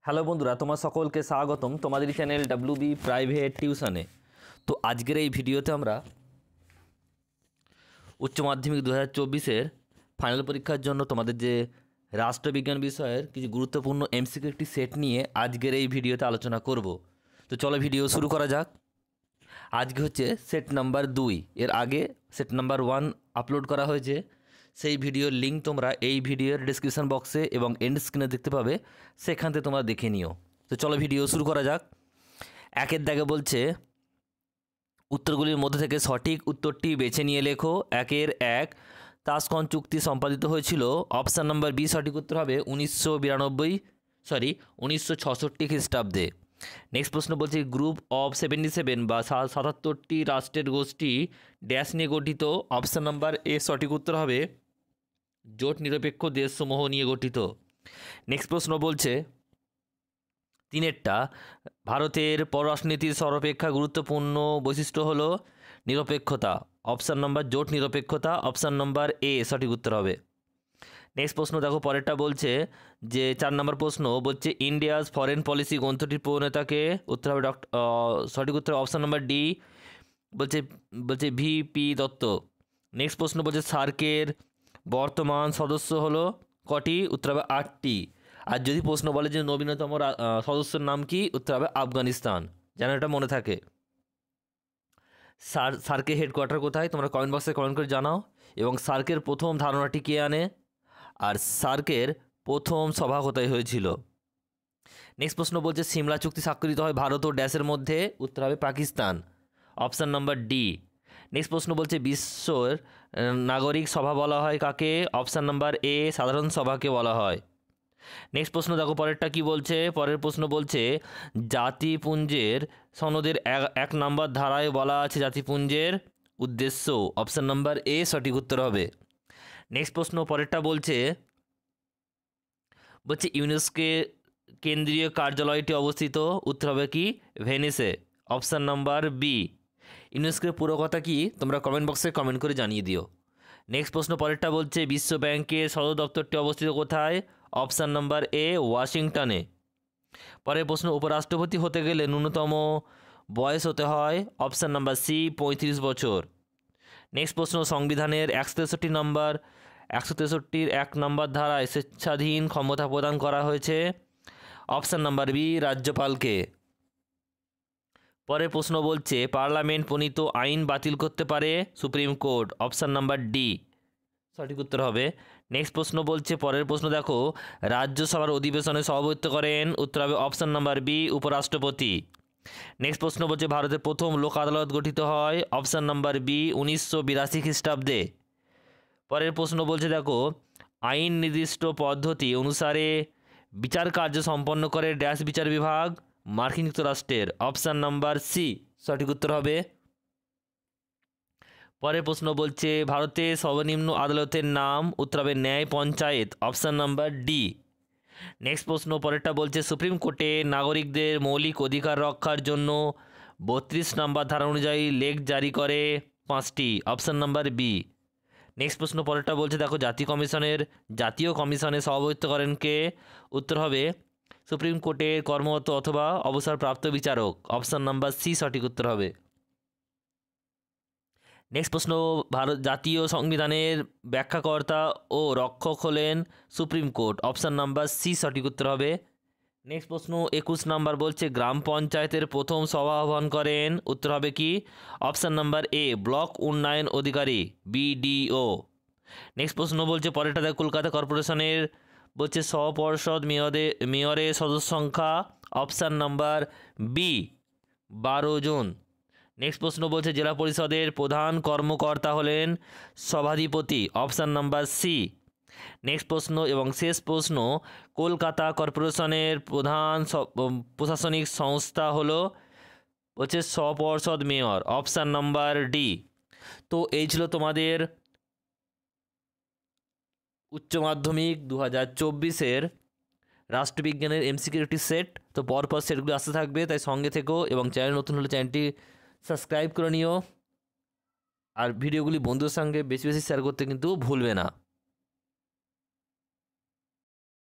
Hello বন্ধুরা, তোমার সকলকে স্বাগতম তোমাদের চ্যানেল ডাব্লিউবি প্রাইভেট টিউশনে। তো আজকের এই ভিডিওতে আমরা উচ্চ মাধ্যমিক 2024-এর ফাইনাল পরীক্ষার জন্য তোমাদের যে রাষ্ট্রবিজ্ঞান বিষয়ের কিছু গুরুত্বপূর্ণ এমসিকিউ একটি সেট নিয়ে আজকের এই ভিডিওতে আলোচনা করব। তো চলো ভিডিও শুরু করা যাক। আজকে হচ্ছে সেট নাম্বার 2। এর আগে সেট নাম্বার 1 আপলোড করা হয়েছে, সেই ভিডিওর লিঙ্ক তোমরা এই ভিডিওর ডিসক্রিপশান বক্সে এবং এন্ড স্ক্রিনে দেখতে পাবে, সেখান থেকে তোমরা দেখে নিও। তো চলো ভিডিও শুরু করা যাক। একের দাগে বলছে উত্তরগুলির মধ্যে থেকে সঠিক উত্তরটি বেছে নিয়ে লেখো। 1 তাসকন চুক্তি সম্পাদিত হয়েছিল। অপশান নাম্বার বি সঠিক উত্তর হবে 1966 খ্রিস্টাব্দে। নেক্সট প্রশ্ন বলছে গ্রুপ অফ 77 বা 77টি রাষ্ট্রের গোষ্ঠী ড্যাশ নিয়ে গঠিত। অপশান নাম্বার এ সঠিক উত্তর হবে জোট নিরপেক্ষ দেশসমূহ নিয়ে গঠিত। নেক্সট প্রশ্ন বলছে 3 ভারতের পররাষ্ট্রনীতির সর্বাপেক্ষা গুরুত্বপূর্ণ বৈশিষ্ট্য হলো নিরপেক্ষতা। অপশান নাম্বার জোট নিরপেক্ষতা। অপশান নাম্বার এ সঠিক উত্তর হবে। নেক্সট প্রশ্ন দেখো, পরেরটা বলছে যে 4 নম্বর প্রশ্ন বলছে ইন্ডিয়াস ফরেন পলিসি গ্রন্থটির প্রণেতাকে। উত্তর হবে সঠিক উত্তর অপশান নাম্বার ডি, বলছে ভিপি দত্ত। নেক্সট প্রশ্ন বলছে সার্কের বর্তমান সদস্য হলো কটি? উত্তর হবে 8টি। আর যদি প্রশ্ন বলে যে নবীনতম সদস্যের নাম কি? উত্তর হবে আফগানিস্তান। যেন এটা মনে থাকে। সার্কের হেডকোয়ার্টার কোথায়? তোমরা কমেন্ট বক্সে কমেন্ট করে জানাও। এবং সার্কের প্রথম ধারণাটি কে আনে? আর সার্কের প্রথম সভা কোথায় হয়েছিল? নেক্সট প্রশ্ন বলছে সিমলা চুক্তি স্বাক্ষরিত হয় ভারত ও ড্যাশের মধ্যে। উত্তর হবে Pakistan. Option number D. Next প্রশ্ন বলছে বিশ্বের নাগরিক সভা বলা হয় কাকে? অপশান নাম্বার এ সাধারণ সভাকে বলা হয়। নেক্সট প্রশ্ন দেখো পরেরটা কি বলছে। পরের প্রশ্ন বলছে জাতিপুঞ্জের সনদের 1 নম্বর ধারায় বলা আছে জাতিপুঞ্জের উদ্দেশ্য। অপশান নাম্বার এ সঠিক উত্তর হবে। নেক্সট প্রশ্ন পরেরটা বলছে ইউনেস্কো কেন্দ্রীয় কার্যালয়টি অবস্থিত। উত্তর হবে কি? ভেনিসে। Option number B. ইউনেস্কোর পুরো কথা কি? তোমরা কমেন্ট বক্সে কমেন্ট করে জানিয়ে দিও। নেক্সট প্রশ্ন পরেরটা বলছে বিশ্ব ব্যাংকের সদর দপ্তরটি অবস্থিত কোথায়? অপশান নাম্বার এ ওয়াশিংটনে। পরের প্রশ্ন উপরাষ্ট্রপতি হতে গেলে ন্যূনতম বয়স হতে হয়। অপশান নাম্বার সি 35 বছর। নেক্সট প্রশ্ন সংবিধানের 163 1 নম্বর ধারায় স্বেচ্ছাধীন ক্ষমতা প্রদান করা হয়েছে। অপশান নাম্বার বি রাজ্যপালকে। পরের প্রশ্ন বলছে পার্লামেন্ট প্রণীত আইন বাতিল করতে পারে supreme court. Option number D সঠিক উত্তর হবে। নেক্সট প্রশ্ন বলছে পরের প্রশ্ন দেখো রাজ্যসভার অধিবেশনে সভাপতিত্ব করেন। উত্তর হবে অপশান নাম্বার বি উপরাষ্ট্রপতি। নেক্সট প্রশ্ন বলছে ভারতের প্রথম লোক আদালত গঠিত হয়। অপশান নাম্বার বি 1982 খ্রিস্টাব্দে। পরের প্রশ্ন বলছে দেখো আইন নির্দিষ্ট পদ্ধতি অনুসারে বিচার কার্য সম্পন্ন করে ড্যাশ বিচার বিভাগ মার্কিন যুক্তরাষ্ট্রের। অপশান নাম্বার সি সঠিক উত্তর হবে। পরের প্রশ্ন বলছে ভারতের সর্বনিম্ন আদালতের নাম। উত্তর হবে ন্যায় panchayat. Option number D. Next প্রশ্ন পরেরটা বলছে সুপ্রিম কোর্টে নাগরিকদের মৌলিক অধিকার রক্ষার জন্য 32 নম্বর ধারা অনুযায়ী লেখ জারি করে 5টি। Option number B. নেক্সট প্রশ্ন পরেরটা বলছে দেখো জাতীয় কমিশনে সভাপতিত্ব করেন কে? উত্তর হবে সুপ্রিম কোর্টের কর্মরত অথবা অবসরপ্রাপ্ত বিচারক। অপশান নাম্বার সি সঠিক উত্তর হবে। নেক্সট প্রশ্ন জাতীয় সংবিধানের ব্যাখ্যাকর্তা ও রক্ষক হলেন supreme court. Option number C সঠিক উত্তর হবে। নেক্সট প্রশ্ন 21 নম্বর বলছে গ্রাম পঞ্চায়েতের প্রথম সভা আহ্বান করেন। উত্তর হবে কি? অপশান নাম্বার এ ব্লক উন্নয়ন অধিকারী বিডিও। নেক্সট প্রশ্ন বলছে পরেরটা দেখ কলকাতা কর্পোরেশনের বলছে সপর্ষদ মেয়রের সদস্য সংখ্যা। অপশান নাম্বার বি 12 জন। নেক্সট প্রশ্ন বলছে জেলা পরিষদের প্রধান কর্মকর্তা হলেন সভাধিপতি। Option number C. নেক্সট প্রশ্ন এবং শেষ প্রশ্ন কলকাতা কর্পোরেশনের প্রধান প্রশাসনিক সংস্থা হলো সপর্ষদ মেয়র। Option number D. তো এই ছিল তোমাদের উচ্চ মাধ্যমিক 2024-এর রাষ্ট্রবিজ্ঞানের এমসিকিউ একটি সেট। তো পরপর সেটগুলো আসতে থাকবে, তাই সঙ্গে থেকো এবং চ্যানেল নতুন হলে চ্যানেলটি সাবস্ক্রাইব করে নিও। আর ভিডিওগুলি বন্ধুদের সঙ্গে বেশি বেশি শেয়ার করতে কিন্তু ভুলবে না।